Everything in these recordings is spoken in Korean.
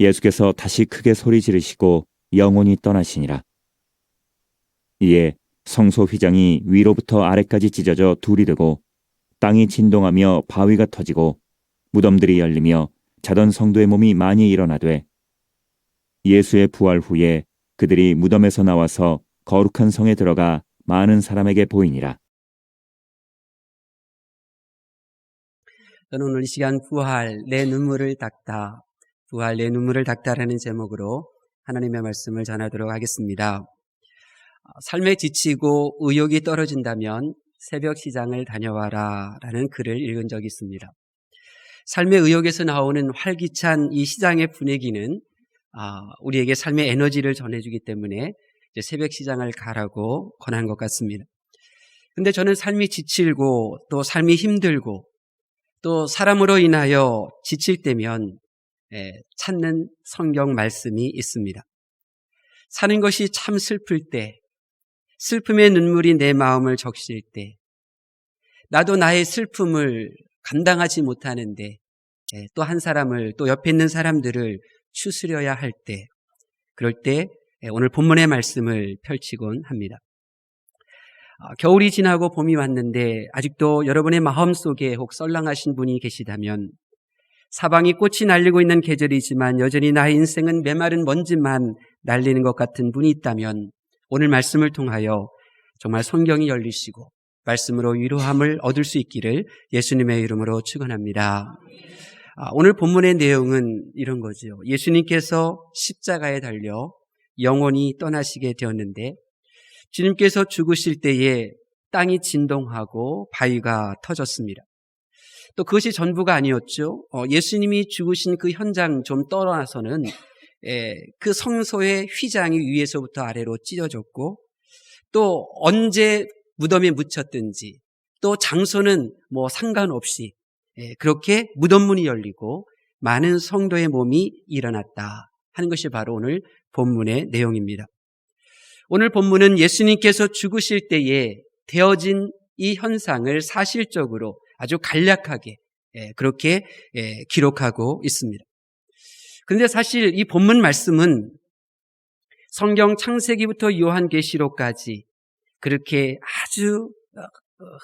예수께서 다시 크게 소리 지르시고 영혼이 떠나시니라. 이에 성소 휘장이 위로부터 아래까지 찢어져 둘이 되고 땅이 진동하며 바위가 터지고 무덤들이 열리며 자던 성도의 몸이 많이 일어나되 예수의 부활 후에 그들이 무덤에서 나와서 거룩한 성에 들어가 많은 사람에게 보이니라. 저는 오늘 이 시간 부활 내 눈물을 닦다, 부활 내 눈물을 닦다라는 제목으로 하나님의 말씀을 전하도록 하겠습니다. 삶에 지치고 의욕이 떨어진다면 새벽 시장을 다녀와라 라는 글을 읽은 적이 있습니다. 삶의 의욕에서 나오는 활기찬 이 시장의 분위기는 우리에게 삶의 에너지를 전해주기 때문에 이제 새벽 시장을 가라고 권한 것 같습니다. 근데 저는 삶이 지치고 또 삶이 힘들고 또 사람으로 인하여 지칠 때면 찾는 성경 말씀이 있습니다. 사는 것이 참 슬플 때, 슬픔의 눈물이 내 마음을 적실 때, 나도 나의 슬픔을 감당하지 못하는데 또 한 사람을, 또 옆에 있는 사람들을 추스려야 할 때, 그럴 때 오늘 본문의 말씀을 펼치곤 합니다. 겨울이 지나고 봄이 왔는데 아직도 여러분의 마음속에 혹 썰렁하신 분이 계시다면, 사방이 꽃이 날리고 있는 계절이지만 여전히 나의 인생은 메마른 먼지만 날리는 것 같은 분이 있다면, 오늘 말씀을 통하여 정말 성경이 열리시고 말씀으로 위로함을 얻을 수 있기를 예수님의 이름으로 축원합니다. 오늘 본문의 내용은 이런 거죠. 예수님께서 십자가에 달려 영원히 떠나시게 되었는데, 주님께서 죽으실 때에 땅이 진동하고 바위가 터졌습니다. 또 그것이 전부가 아니었죠. 예수님이 죽으신 그 현장 좀 떠나서는 그 성소의 휘장이 위에서부터 아래로 찢어졌고, 또 언제 무덤에 묻혔든지 또 장소는 상관없이 그렇게 무덤문이 열리고 많은 성도의 몸이 일어났다 하는 것이 바로 오늘 본문의 내용입니다. 오늘 본문은 예수님께서 죽으실 때에 되어진 이 현상을 사실적으로 아주 간략하게 그렇게 기록하고 있습니다. 그런데 사실 이 본문 말씀은 성경 창세기부터 요한계시록까지 그렇게 아주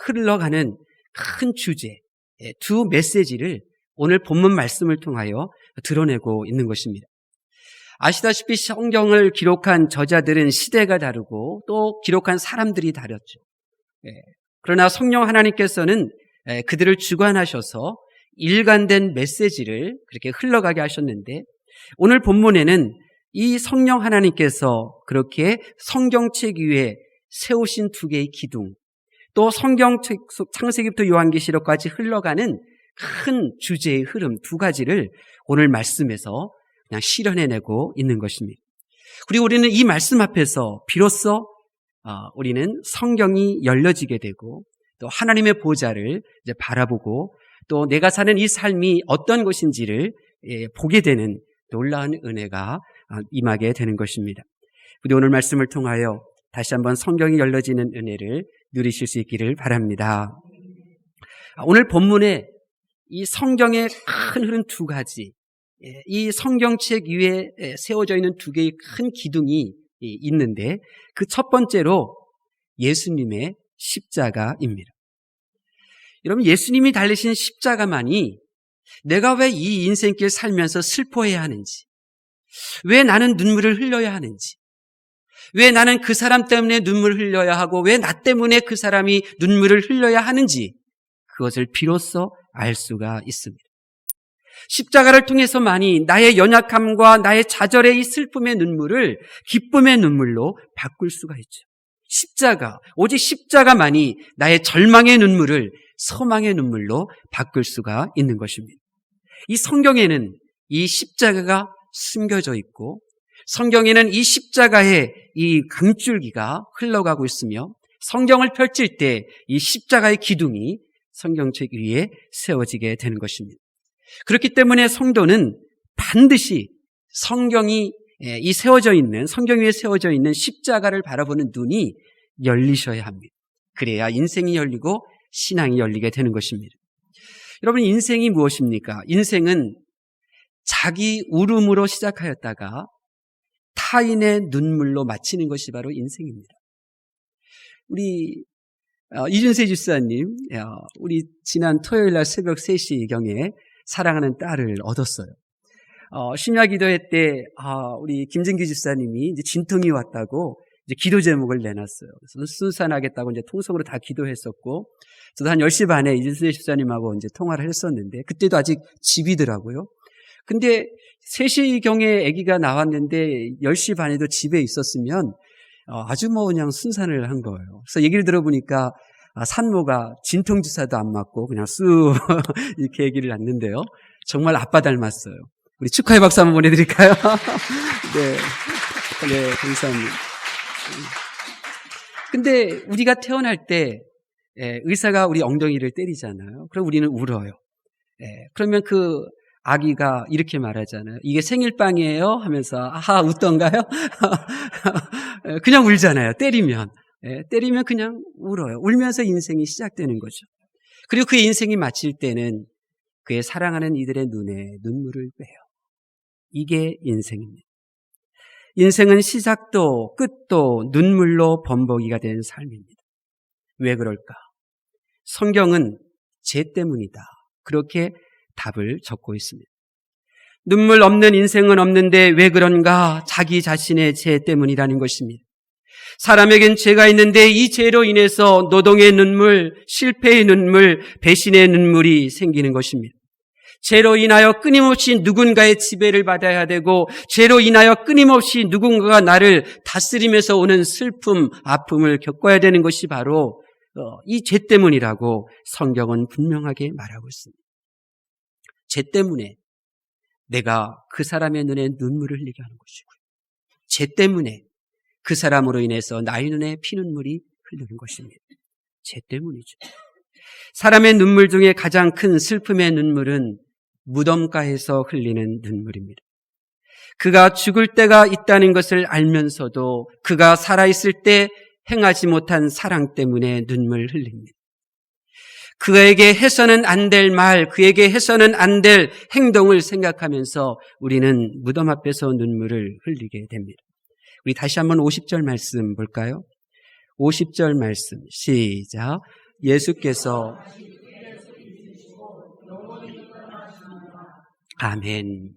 흘러가는 큰 주제, 두 메시지를 오늘 본문 말씀을 통하여 드러내고 있는 것입니다. 아시다시피 성경을 기록한 저자들은 시대가 다르고 또 기록한 사람들이 다르죠. 그러나 성령 하나님께서는 그들을 주관하셔서 일관된 메시지를 그렇게 흘러가게 하셨는데, 오늘 본문에는 이 성령 하나님께서 그렇게 성경책 위에 세우신 두 개의 기둥, 또 성경책 창세기부터 요한계시록까지 흘러가는 큰 주제의 흐름 두 가지를 오늘 말씀에서 그냥 실현해내고 있는 것입니다. 그리고 우리는 이 말씀 앞에서 비로소 우리는 성경이 열려지게 되고 또 하나님의 보좌를 이제 바라보고 또 내가 사는 이 삶이 어떤 것인지를 보게 되는 놀라운 은혜가 임하게 되는 것입니다. 우리 오늘 말씀을 통하여 다시 한번 성경이 열려지는 은혜를 누리실 수 있기를 바랍니다. 오늘 본문에 이 성경의 큰 흐름 두 가지, 이 성경책 위에 세워져 있는 두 개의 큰 기둥이 있는데, 그 첫 번째로 예수님의 십자가입니다. 여러분, 예수님이 달리신 십자가만이 내가 왜 이 인생길 살면서 슬퍼해야 하는지, 왜 나는 눈물을 흘려야 하는지, 왜 나는 그 사람 때문에 눈물을 흘려야 하고 왜 나 때문에 그 사람이 눈물을 흘려야 하는지, 그것을 비로소 알 수가 있습니다. 십자가를 통해서만이 나의 연약함과 나의 좌절의 이 슬픔의 눈물을 기쁨의 눈물로 바꿀 수가 있죠. 십자가, 오직 십자가만이 나의 절망의 눈물을 소망의 눈물로 바꿀 수가 있는 것입니다. 이 성경에는 이 십자가가 숨겨져 있고, 성경에는 이 십자가의 이 강줄기가 흘러가고 있으며, 성경을 펼칠 때 이 십자가의 기둥이 성경책 위에 세워지게 되는 것입니다. 그렇기 때문에 성도는 반드시 성경이 이 세워져 있는, 성경 위에 세워져 있는 십자가를 바라보는 눈이 열리셔야 합니다. 그래야 인생이 열리고 신앙이 열리게 되는 것입니다. 여러분, 인생이 무엇입니까? 인생은 자기 울음으로 시작하였다가 타인의 눈물로 마치는 것이 바로 인생입니다. 우리 이준세 집사님, 우리 지난 토요일 날 새벽 3시경에 사랑하는 딸을 얻었어요. 심야 기도회 때 우리 김진기 집사님이 이제 진통이 왔다고 이제 기도 제목을 내놨어요. 그래서 순산하겠다고 이제 통속으로 다 기도했었고, 저도 한 10시 반에 이준세 집사님하고 이제 통화를 했었는데, 그때도 아직 집이더라고요. 근데 3시경에 아기가 나왔는데 10시 반에도 집에 있었으면 아주 그냥 순산을 한 거예요. 그래서 얘기를 들어보니까 산모가 진통주사도 안 맞고 그냥 쑥 이렇게 아기를 낳는데요. 정말 아빠 닮았어요. 우리 축하의 박수 한번 보내드릴까요? 네, 감사합니다. 근데 우리가 태어날 때 의사가 우리 엉덩이를 때리잖아요. 그럼 우리는 울어요. 그러면 그 아기가 이렇게 말하잖아요. 이게 생일빵이에요? 하면서 아하 웃던가요? 그냥 울잖아요. 때리면 그냥 울어요. 울면서 인생이 시작되는 거죠. 그리고 그의 인생이 마칠 때는 그의 사랑하는 이들의 눈에 눈물을 빼요. 이게 인생입니다. 인생은 시작도 끝도 눈물로 범벅이가 된 삶입니다. 왜 그럴까? 성경은 죄 때문이다. 그렇게 답을 적고 있습니다. 눈물 없는 인생은 없는데 왜 그런가? 자기 자신의 죄 때문이라는 것입니다. 사람에겐 죄가 있는데 이 죄로 인해서 노동의 눈물, 실패의 눈물, 배신의 눈물이 생기는 것입니다. 죄로 인하여 끊임없이 누군가의 지배를 받아야 되고, 죄로 인하여 끊임없이 누군가가 나를 다스리면서 오는 슬픔, 아픔을 겪어야 되는 것이 바로 이 죄 때문이라고 성경은 분명하게 말하고 있습니다. 죄 때문에 내가 그 사람의 눈에 눈물을 흘리게 하는 것이고요. 죄 때문에 그 사람으로 인해서 나의 눈에 피눈물이 흘리는 것입니다. 죄 때문이죠. 사람의 눈물 중에 가장 큰 슬픔의 눈물은 무덤가에서 흘리는 눈물입니다. 그가 죽을 때가 있다는 것을 알면서도 그가 살아있을 때 행하지 못한 사랑 때문에 눈물을 흘립니다. 그에게 해서는 안 될 말, 그에게 해서는 안 될 행동을 생각하면서 우리는 무덤 앞에서 눈물을 흘리게 됩니다. 우리 다시 한번 50절 말씀 볼까요? 50절 말씀 시작. 예수께서 아멘.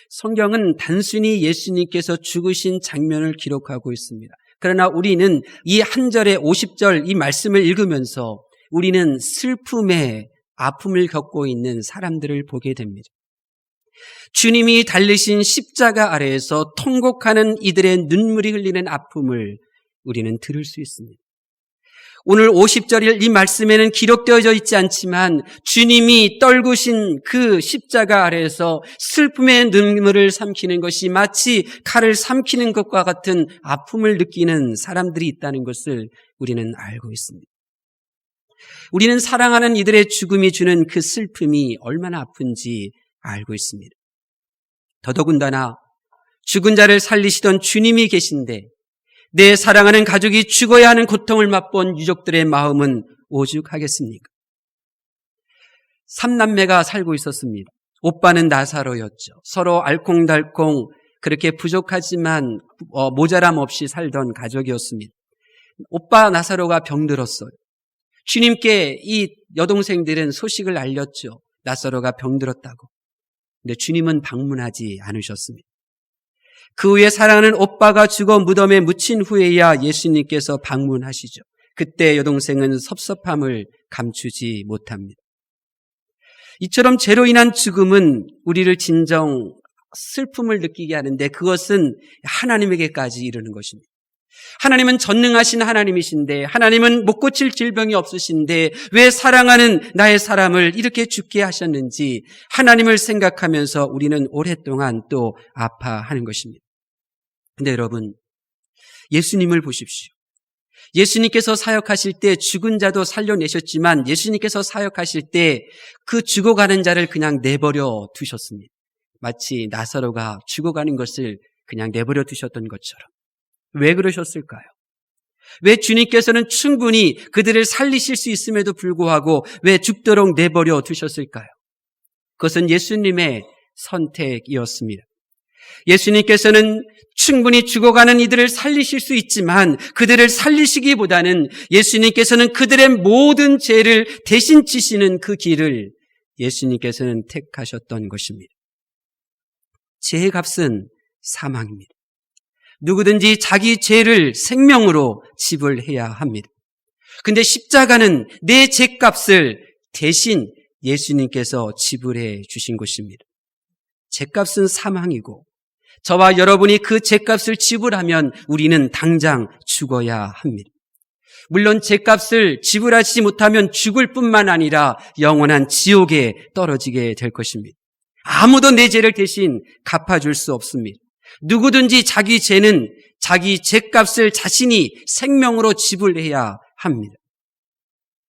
성경은 단순히 예수님께서 죽으신 장면을 기록하고 있습니다. 그러나 우리는 이 한 절의 50절 이 말씀을 읽으면서 우리는 슬픔의 아픔을 겪고 있는 사람들을 보게 됩니다. 주님이 달리신 십자가 아래에서 통곡하는 이들의 눈물이 흘리는 아픔을 우리는 들을 수 있습니다. 오늘 50절일 이 말씀에는 기록되어져 있지 않지만 주님이 떨구신 그 십자가 아래에서 슬픔의 눈물을 삼키는 것이 마치 칼을 삼키는 것과 같은 아픔을 느끼는 사람들이 있다는 것을 우리는 알고 있습니다. 우리는 사랑하는 이들의 죽음이 주는 그 슬픔이 얼마나 아픈지 알고 있습니다. 더더군다나 죽은 자를 살리시던 주님이 계신데 내 사랑하는 가족이 죽어야 하는 고통을 맛본 유족들의 마음은 오죽하겠습니까? 3남매가 살고 있었습니다. 오빠는 나사로였죠. 서로 알콩달콩 그렇게 부족하지만 모자람 없이 살던 가족이었습니다. 오빠 나사로가 병들었어요. 주님께 이 여동생들은 소식을 알렸죠. 나사로가 병들었다고. 근데 주님은 방문하지 않으셨습니다. 그 후에 사랑하는 오빠가 죽어 무덤에 묻힌 후에야 예수님께서 방문하시죠. 그때 여동생은 섭섭함을 감추지 못합니다. 이처럼 죄로 인한 죽음은 우리를 진정 슬픔을 느끼게 하는데 그것은 하나님에게까지 이르는 것입니다. 하나님은 전능하신 하나님이신데 하나님은 못 고칠 질병이 없으신데 왜 사랑하는 나의 사람을 이렇게 죽게 하셨는지 하나님을 생각하면서 우리는 오랫동안 또 아파하는 것입니다. 근데 여러분, 예수님을 보십시오. 예수님께서 사역하실 때 죽은 자도 살려내셨지만 예수님께서 사역하실 때 그 죽어가는 자를 그냥 내버려 두셨습니다. 마치 나사로가 죽어가는 것을 그냥 내버려 두셨던 것처럼. 왜 그러셨을까요? 왜 주님께서는 충분히 그들을 살리실 수 있음에도 불구하고 왜 죽도록 내버려 두셨을까요? 그것은 예수님의 선택이었습니다. 예수님께서는 충분히 죽어가는 이들을 살리실 수 있지만 그들을 살리시기보다는 예수님께서는 그들의 모든 죄를 대신 지시는 그 길을 예수님께서는 택하셨던 것입니다. 죄의 값은 사망입니다. 누구든지 자기 죄를 생명으로 지불해야 합니다. 근데 십자가는 내 죄값을 대신 예수님께서 지불해 주신 것입니다. 죄값은 사망이고 저와 여러분이 그 죄값을 지불하면 우리는 당장 죽어야 합니다. 물론 죄값을 지불하지 못하면 죽을 뿐만 아니라 영원한 지옥에 떨어지게 될 것입니다. 아무도 내 죄를 대신 갚아줄 수 없습니다. 누구든지 자기 죄는 자기 죄값을 자신이 생명으로 지불해야 합니다.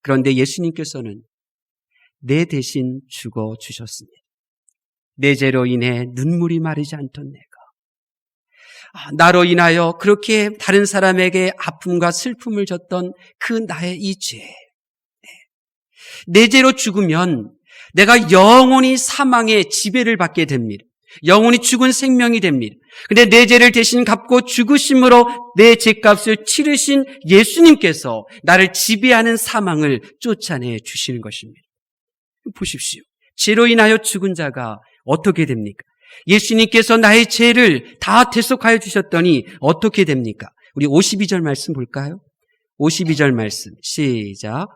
그런데 예수님께서는 내 대신 죽어주셨습니다. 내 죄로 인해 눈물이 마르지 않던 내가 나로 인하여 그렇게 다른 사람에게 아픔과 슬픔을 줬던 그 나의 이 죄. 내 죄로 죽으면 내가 영원히 사망의 지배를 받게 됩니다. 영원히 죽은 생명이 됩니다. 근데 내 죄를 대신 갚고 죽으심으로 내 죄값을 치르신 예수님께서 나를 지배하는 사망을 쫓아내 주시는 것입니다. 보십시오. 죄로 인하여 죽은 자가 어떻게 됩니까? 예수님께서 나의 죄를 다 대속하여 주셨더니 어떻게 됩니까? 우리 52절 말씀 볼까요? 52절 말씀 시작.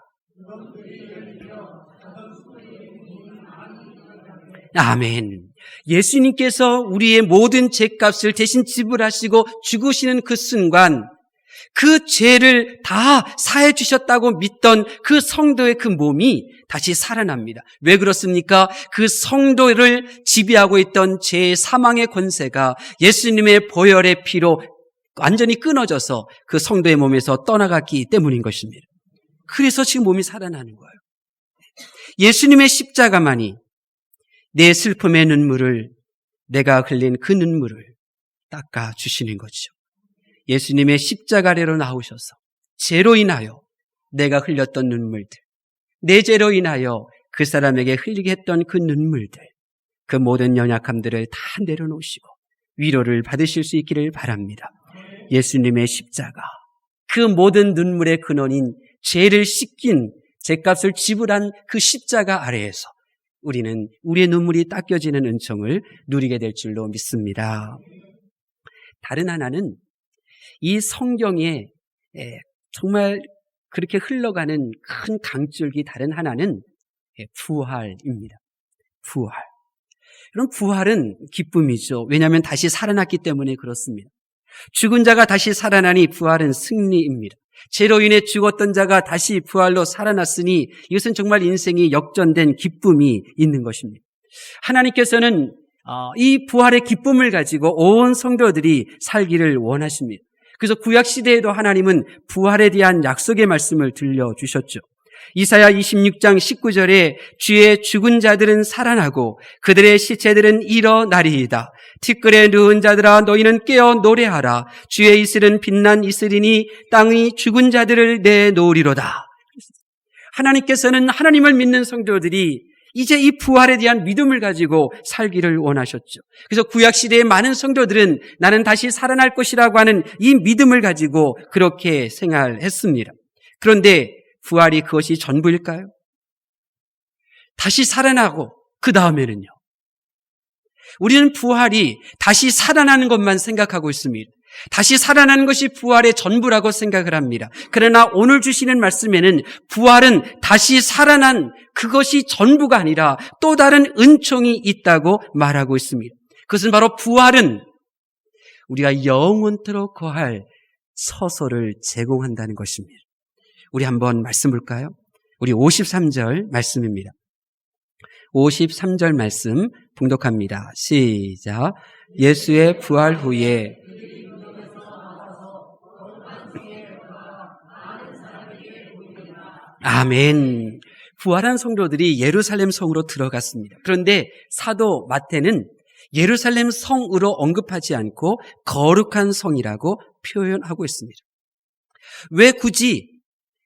아멘. 예수님께서 우리의 모든 죄값을 대신 지불하시고 죽으시는 그 순간 그 죄를 다 사해 주셨다고 믿던 그 성도의 그 몸이 다시 살아납니다. 왜 그렇습니까? 그 성도를 지배하고 있던 죄의 사망의 권세가 예수님의 보혈의 피로 완전히 끊어져서 그 성도의 몸에서 떠나갔기 때문인 것입니다. 그래서 지금 몸이 살아나는 거예요. 예수님의 십자가만이 내 슬픔의 눈물을, 내가 흘린 그 눈물을 닦아주시는 거죠. 예수님의 십자가 아래로 나오셔서 죄로 인하여 내가 흘렸던 눈물들, 내 죄로 인하여 그 사람에게 흘리게 했던 그 눈물들, 그 모든 연약함들을 다 내려놓으시고 위로를 받으실 수 있기를 바랍니다. 예수님의 십자가, 그 모든 눈물의 근원인 죄를 씻긴, 죄값을 지불한 그 십자가 아래에서 우리는 우리의 눈물이 닦여지는 은총을 누리게 될 줄로 믿습니다. 다른 하나는 이 성경에 정말 그렇게 흘러가는 큰 강줄기 다른 하나는 부활입니다. 부활. 그럼 부활은 기쁨이죠. 왜냐하면 다시 살아났기 때문에 그렇습니다. 죽은 자가 다시 살아나니 부활은 승리입니다. 죄로 인해 죽었던 자가 다시 부활로 살아났으니 이것은 정말 인생이 역전된 기쁨이 있는 것입니다. 하나님께서는 이 부활의 기쁨을 가지고 온 성도들이 살기를 원하십니다. 그래서 구약시대에도 하나님은 부활에 대한 약속의 말씀을 들려주셨죠. 이사야 26장 19절에 주의 죽은 자들은 살아나고 그들의 시체들은 일어나리이다. 티끌에 누운 자들아 너희는 깨어 노래하라. 주의 이슬은 빛난 이슬이니 땅이 죽은 자들을 내놓으리로다. 하나님께서는 하나님을 믿는 성도들이 이제 이 부활에 대한 믿음을 가지고 살기를 원하셨죠. 그래서 구약시대의 많은 성도들은 나는 다시 살아날 것이라고 하는 이 믿음을 가지고 그렇게 생활했습니다. 그런데 부활이 그것이 전부일까요? 다시 살아나고 그 다음에는요. 우리는 부활이 다시 살아나는 것만 생각하고 있습니다. 다시 살아나는 것이 부활의 전부라고 생각을 합니다. 그러나 오늘 주시는 말씀에는 부활은 다시 살아난 그것이 전부가 아니라 또 다른 은총이 있다고 말하고 있습니다. 그것은 바로 부활은 우리가 영원토록 거할 처소를 제공한다는 것입니다. 우리 한번 말씀 볼까요? 우리 53절 말씀입니다. 53절 말씀 봉독합니다. 시작. 예수의 부활 후에 아멘. 부활한 성도들이 예루살렘 성으로 들어갔습니다. 그런데 사도 마태는 예루살렘 성으로 언급하지 않고 거룩한 성이라고 표현하고 있습니다. 왜 굳이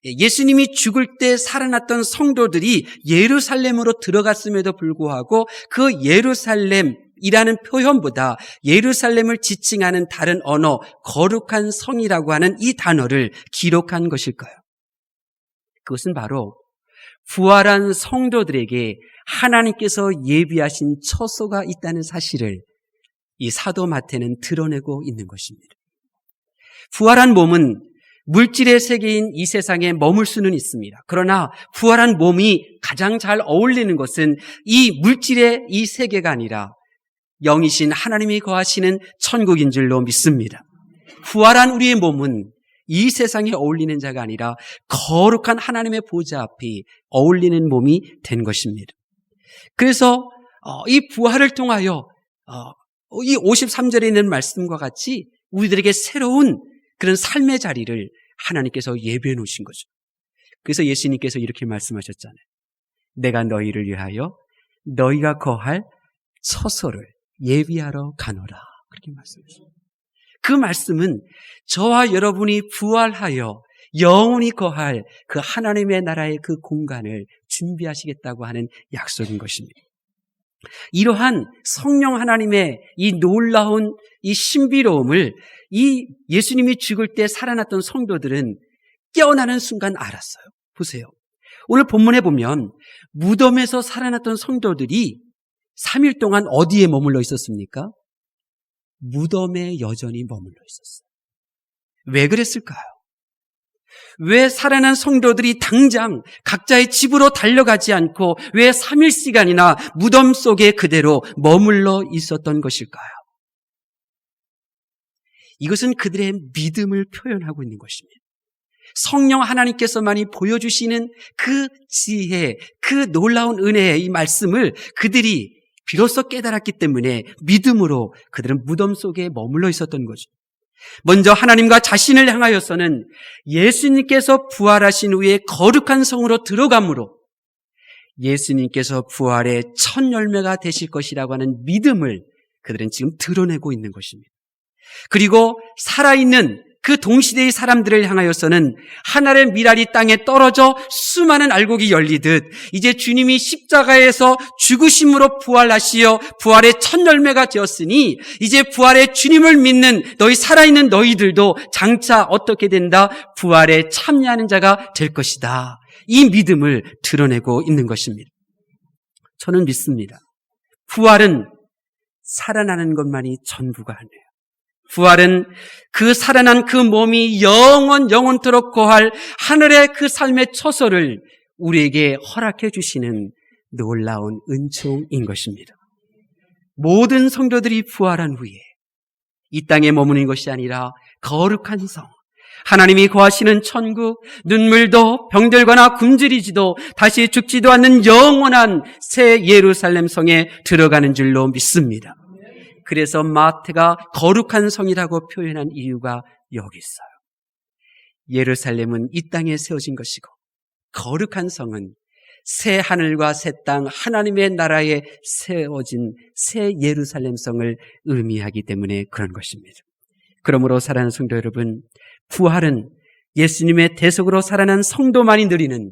예수님이 죽을 때 살아났던 성도들이 예루살렘으로 들어갔음에도 불구하고 그 예루살렘이라는 표현보다 예루살렘을 지칭하는 다른 언어, 거룩한 성이라고 하는 이 단어를 기록한 것일까요? 그것은 바로 부활한 성도들에게 하나님께서 예비하신 처소가 있다는 사실을 이 사도 마태는 드러내고 있는 것입니다. 부활한 몸은 물질의 세계인 이 세상에 머물 수는 있습니다. 그러나 부활한 몸이 가장 잘 어울리는 것은 이 물질의 이 세계가 아니라 영이신 하나님이 거하시는 천국인 줄로 믿습니다. 부활한 우리의 몸은 이 세상에 어울리는 자가 아니라 거룩한 하나님의 보좌 앞에 어울리는 몸이 된 것입니다. 그래서 이 부활을 통하여 이 53절에 있는 말씀과 같이 우리들에게 새로운 그런 삶의 자리를 하나님께서 예비해 놓으신 거죠. 그래서 예수님께서 이렇게 말씀하셨잖아요. 내가 너희를 위하여 너희가 거할 처소를 예비하러 가노라. 그렇게 말씀하셨어요. 그 말씀은 저와 여러분이 부활하여 영원히 거할 그 하나님의 나라의 그 공간을 준비하시겠다고 하는 약속인 것입니다. 이러한 성령 하나님의 이 놀라운 이 신비로움을 이 예수님이 죽을 때 살아났던 성도들은 깨어나는 순간 알았어요. 보세요. 오늘 본문에 보면 무덤에서 살아났던 성도들이 3일 동안 어디에 머물러 있었습니까? 무덤에 여전히 머물러 있었어요. 왜 그랬을까요? 왜 살아난 성도들이 당장 각자의 집으로 달려가지 않고 왜 3일시간이나 무덤 속에 그대로 머물러 있었던 것일까요? 이것은 그들의 믿음을 표현하고 있는 것입니다. 성령 하나님께서만이 보여주시는 그 지혜, 그 놀라운 은혜의 이 말씀을 그들이 비로소 깨달았기 때문에 믿음으로 그들은 무덤 속에 머물러 있었던 거죠. 먼저 하나님과 자신을 향하여서는 예수님께서 부활하신 후에 거룩한 성으로 들어감으로 예수님께서 부활의 첫 열매가 되실 것이라고 하는 믿음을 그들은 지금 드러내고 있는 것입니다. 그리고 살아있는 그 동시대의 사람들을 향하여서는 하늘의 미랄이 땅에 떨어져 수많은 알곡이 열리듯 이제 주님이 십자가에서 죽으심으로 부활하시어 부활의 첫 열매가 되었으니 이제 부활의 주님을 믿는 너희 살아있는 너희들도 장차 어떻게 된다? 부활에 참여하는 자가 될 것이다. 이 믿음을 드러내고 있는 것입니다. 저는 믿습니다. 부활은 살아나는 것만이 전부가 아니에요. 부활은 그 살아난 그 몸이 영원토록 거할 하늘의 그 삶의 처소를 우리에게 허락해 주시는 놀라운 은총인 것입니다. 모든 성도들이 부활한 후에 이 땅에 머무는 것이 아니라 거룩한 성, 하나님이 거하시는 천국, 눈물도 병들거나 굶주리지도 다시 죽지도 않는 영원한 새 예루살렘 성에 들어가는 줄로 믿습니다. 그래서 마태가 거룩한 성이라고 표현한 이유가 여기 있어요. 예루살렘은 이 땅에 세워진 것이고 거룩한 성은 새 하늘과 새 땅 하나님의 나라에 세워진 새 예루살렘 성을 의미하기 때문에 그런 것입니다. 그러므로 사랑하는 성도 여러분, 부활은 예수님의 대속으로 살아난 성도만이 누리는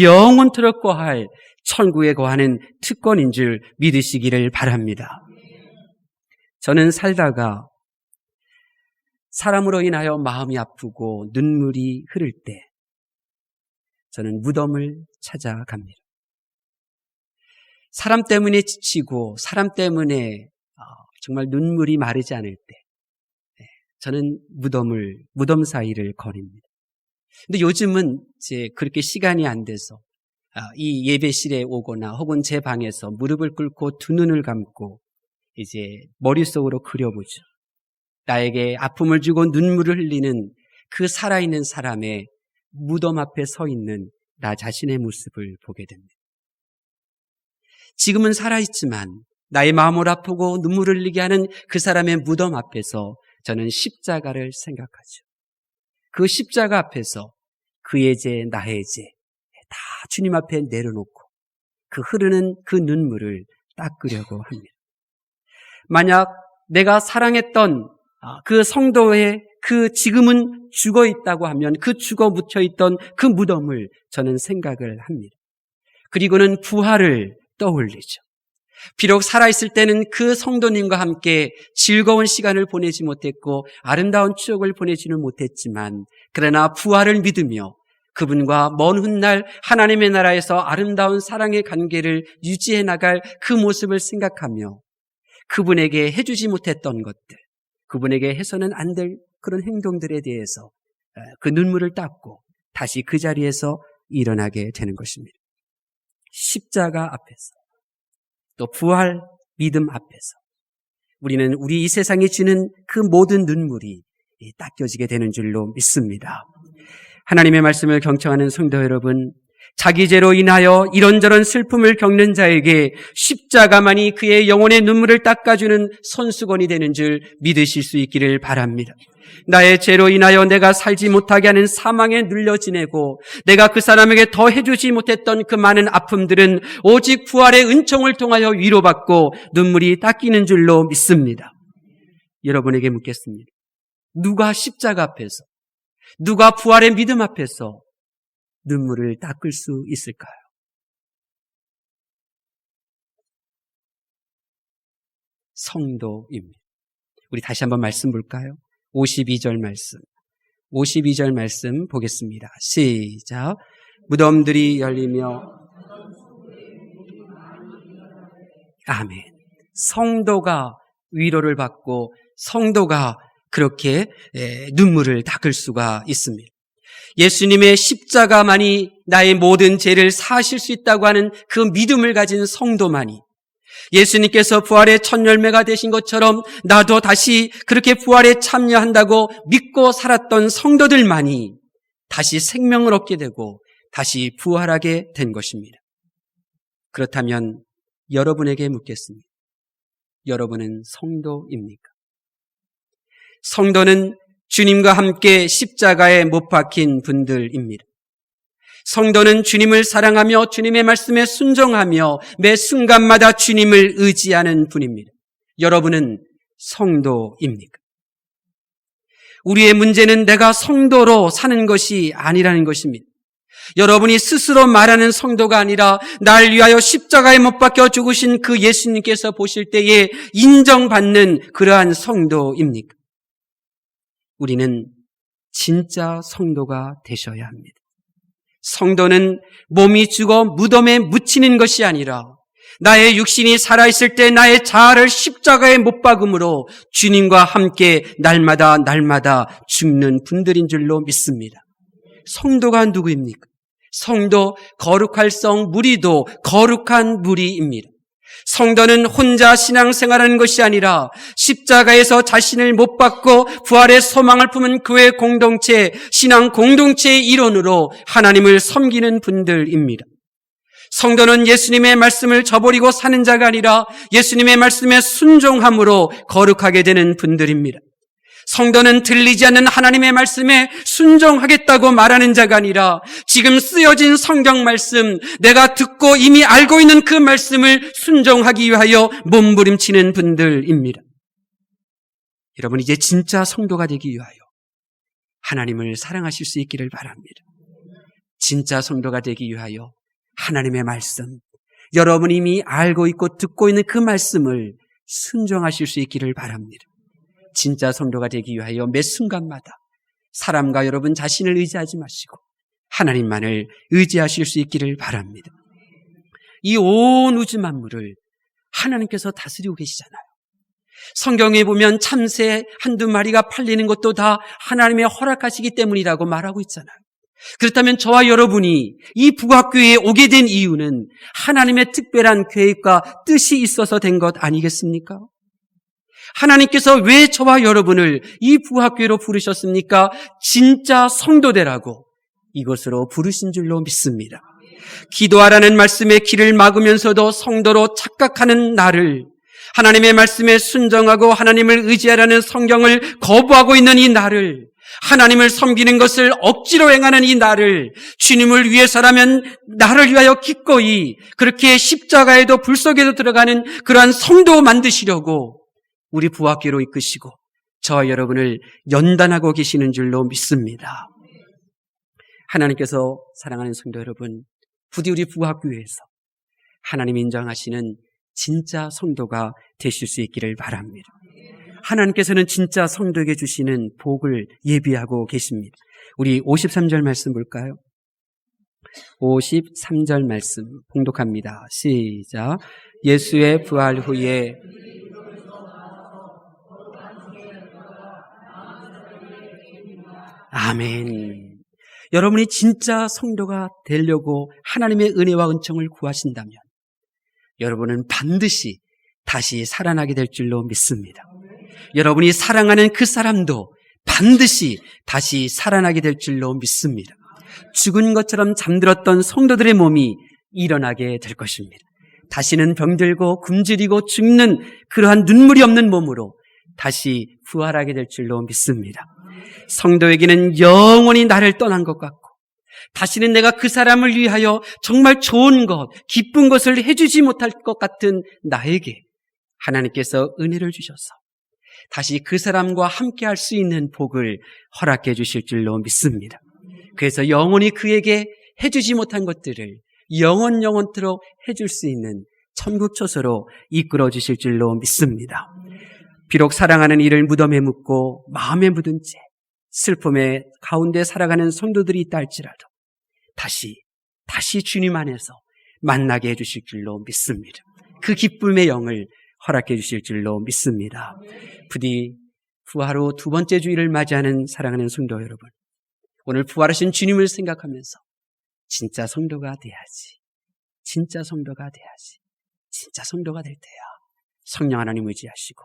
영원토록 거할 천국에 거하는 특권인 줄 믿으시기를 바랍니다. 저는 살다가 사람으로 인하여 마음이 아프고 눈물이 흐를 때 저는 무덤을 찾아갑니다. 사람 때문에 지치고 사람 때문에 정말 눈물이 마르지 않을 때 저는 무덤 사이를 거립니다. 근데 요즘은 이제 그렇게 시간이 안 돼서 이 예배실에 오거나 혹은 제 방에서 무릎을 꿇고 두 눈을 감고 이제 머릿속으로 그려보죠. 나에게 아픔을 주고 눈물을 흘리는 그 살아있는 사람의 무덤 앞에 서 있는 나 자신의 모습을 보게 됩니다. 지금은 살아있지만 나의 마음을 아프고 눈물을 흘리게 하는 그 사람의 무덤 앞에서 저는 십자가를 생각하죠. 그 십자가 앞에서 그의 죄, 나의 죄 다 주님 앞에 내려놓고 그 흐르는 그 눈물을 닦으려고 합니다. 만약 내가 사랑했던 그 성도의 지금은 죽어 있다고 하면 그 죽어 묻혀 있던 그 무덤을 저는 생각을 합니다. 그리고는 부활을 떠올리죠. 비록 살아있을 때는 그 성도님과 함께 즐거운 시간을 보내지 못했고 아름다운 추억을 보내지는 못했지만 그러나 부활을 믿으며 그분과 먼 훗날 하나님의 나라에서 아름다운 사랑의 관계를 유지해 나갈 그 모습을 생각하며 그분에게 해주지 못했던 것들, 그분에게 해서는 안 될 그런 행동들에 대해서 그 눈물을 닦고 다시 그 자리에서 일어나게 되는 것입니다. 십자가 앞에서 또 부활 믿음 앞에서 우리는 우리 이 세상에 지는 그 모든 눈물이 닦여지게 되는 줄로 믿습니다. 하나님의 말씀을 경청하는 성도 여러분, 자기 죄로 인하여 이런저런 슬픔을 겪는 자에게 십자가만이 그의 영혼의 눈물을 닦아주는 손수건이 되는 줄 믿으실 수 있기를 바랍니다. 나의 죄로 인하여 내가 살지 못하게 하는 사망에 눌려 지내고 내가 그 사람에게 더 해주지 못했던 그 많은 아픔들은 오직 부활의 은총을 통하여 위로받고 눈물이 닦이는 줄로 믿습니다. 여러분에게 묻겠습니다. 누가 십자가 앞에서, 누가 부활의 믿음 앞에서 눈물을 닦을 수 있을까요? 성도입니다. 우리 다시 한번 말씀 볼까요? 52절 말씀 보겠습니다. 시작. 무덤들이 열리며 아멘. 성도가 위로를 받고 성도가 그렇게 눈물을 닦을 수가 있습니다. 예수님의 십자가만이 나의 모든 죄를 사하실 수 있다고 하는 그 믿음을 가진 성도만이, 예수님께서 부활의 첫 열매가 되신 것처럼 나도 다시 그렇게 부활에 참여한다고 믿고 살았던 성도들만이 다시 생명을 얻게 되고 다시 부활하게 된 것입니다. 그렇다면 여러분에게 묻겠습니다. 여러분은 성도입니까? 성도는 주님과 함께 십자가에 못 박힌 분들입니다. 성도는 주님을 사랑하며 주님의 말씀에 순종하며 매 순간마다 주님을 의지하는 분입니다. 여러분은 성도입니까? 우리의 문제는 내가 성도로 사는 것이 아니라는 것입니다. 여러분이 스스로 말하는 성도가 아니라 날 위하여 십자가에 못 박혀 죽으신 그 예수님께서 보실 때에 인정받는 그러한 성도입니까? 우리는 진짜 성도가 되셔야 합니다. 성도는 몸이 죽어 무덤에 묻히는 것이 아니라 나의 육신이 살아있을 때 나의 자아를 십자가에 못 박음으로 주님과 함께 날마다 죽는 분들인 줄로 믿습니다. 성도가 누구입니까? 성도, 거룩할 성 무리도 거룩한 무리입니다. 성도는 혼자 신앙생활하는 것이 아니라 십자가에서 자신을 못 박고 부활의 소망을 품은 교회 공동체, 신앙 공동체의 일원으로 하나님을 섬기는 분들입니다. 성도는 예수님의 말씀을 저버리고 사는 자가 아니라 예수님의 말씀에 순종함으로 거룩하게 되는 분들입니다. 성도는 들리지 않는 하나님의 말씀에 순종하겠다고 말하는 자가 아니라 지금 쓰여진 성경 말씀, 내가 듣고 이미 알고 있는 그 말씀을 순종하기 위하여 몸부림치는 분들입니다. 여러분, 이제 진짜 성도가 되기 위하여 하나님을 사랑하실 수 있기를 바랍니다. 진짜 성도가 되기 위하여 하나님의 말씀, 여러분이 이미 알고 있고 듣고 있는 그 말씀을 순종하실 수 있기를 바랍니다. 진짜 성도가 되기 위하여 매 순간마다 사람과 여러분 자신을 의지하지 마시고 하나님만을 의지하실 수 있기를 바랍니다. 이 온 우주 만물을 하나님께서 다스리고 계시잖아요. 성경에 보면 참새 한두 마리가 팔리는 것도 다 하나님의 허락하시기 때문이라고 말하고 있잖아요. 그렇다면 저와 여러분이 이 북악교회에 오게 된 이유는 하나님의 특별한 계획과 뜻이 있어서 된 것 아니겠습니까? 하나님께서 왜 저와 여러분을 이 부학교로 부르셨습니까? 진짜 성도되라고 이것으로 부르신 줄로 믿습니다. 기도하라는 말씀에 길을 막으면서도 성도로 착각하는 나를, 하나님의 말씀에 순종하고 하나님을 의지하라는 성경을 거부하고 있는 이 나를, 하나님을 섬기는 것을 억지로 행하는 이 나를, 주님을 위해서라면 나를 위하여 기꺼이 그렇게 십자가에도 불 속에도 들어가는 그러한 성도 만드시려고 우리 부학교로 이끄시고 저와 여러분을 연단하고 계시는 줄로 믿습니다. 하나님께서 사랑하는 성도 여러분, 부디 우리 부학교에서 하나님이 인정하시는 진짜 성도가 되실 수 있기를 바랍니다. 하나님께서는 진짜 성도에게 주시는 복을 예비하고 계십니다. 우리 53절 말씀 볼까요? 53절 말씀 봉독합니다. 시작. 예수의 부활 후에 아멘. 여러분이 진짜 성도가 되려고 하나님의 은혜와 은총을 구하신다면 여러분은 반드시 다시 살아나게 될 줄로 믿습니다. 여러분이 사랑하는 그 사람도 반드시 다시 살아나게 될 줄로 믿습니다. 죽은 것처럼 잠들었던 성도들의 몸이 일어나게 될 것입니다. 다시는 병들고 굶주리고 죽는 그러한 눈물이 없는 몸으로 다시 부활하게 될 줄로 믿습니다. 성도에게는 영원히 나를 떠난 것 같고 다시는 내가 그 사람을 위하여 정말 좋은 것, 기쁜 것을 해주지 못할 것 같은 나에게 하나님께서 은혜를 주셔서 다시 그 사람과 함께 할 수 있는 복을 허락해 주실 줄로 믿습니다. 그래서 영원히 그에게 해주지 못한 것들을 영원토록 해줄 수 있는 천국 처소로 이끌어 주실 줄로 믿습니다. 비록 사랑하는 이를 무덤에 묻고 마음에 묻은 채 슬픔의 가운데 살아가는 성도들이 있다 할지라도 다시 주님 안에서 만나게 해주실 줄로 믿습니다. 그 기쁨의 영을 허락해 주실 줄로 믿습니다. 부디 부활 후 두 번째 주일을 맞이하는 사랑하는 성도 여러분, 오늘 부활하신 주님을 생각하면서 진짜 성도가 돼야지, 진짜 성도가 돼야지, 진짜 성도가 될 때야 성령 하나님 의지하시고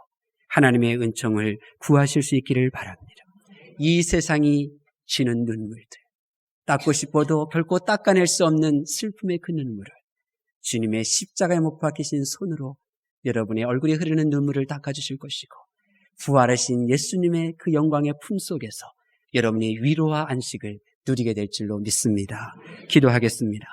하나님의 은총을 구하실 수 있기를 바랍니다. 이 세상이 지는 눈물들, 닦고 싶어도 결코 닦아낼 수 없는 슬픔의 그 눈물을 주님의 십자가에 못 박히신 손으로 여러분의 얼굴에 흐르는 눈물을 닦아주실 것이고 부활하신 예수님의 그 영광의 품 속에서 여러분이 위로와 안식을 누리게 될 줄로 믿습니다. 기도하겠습니다.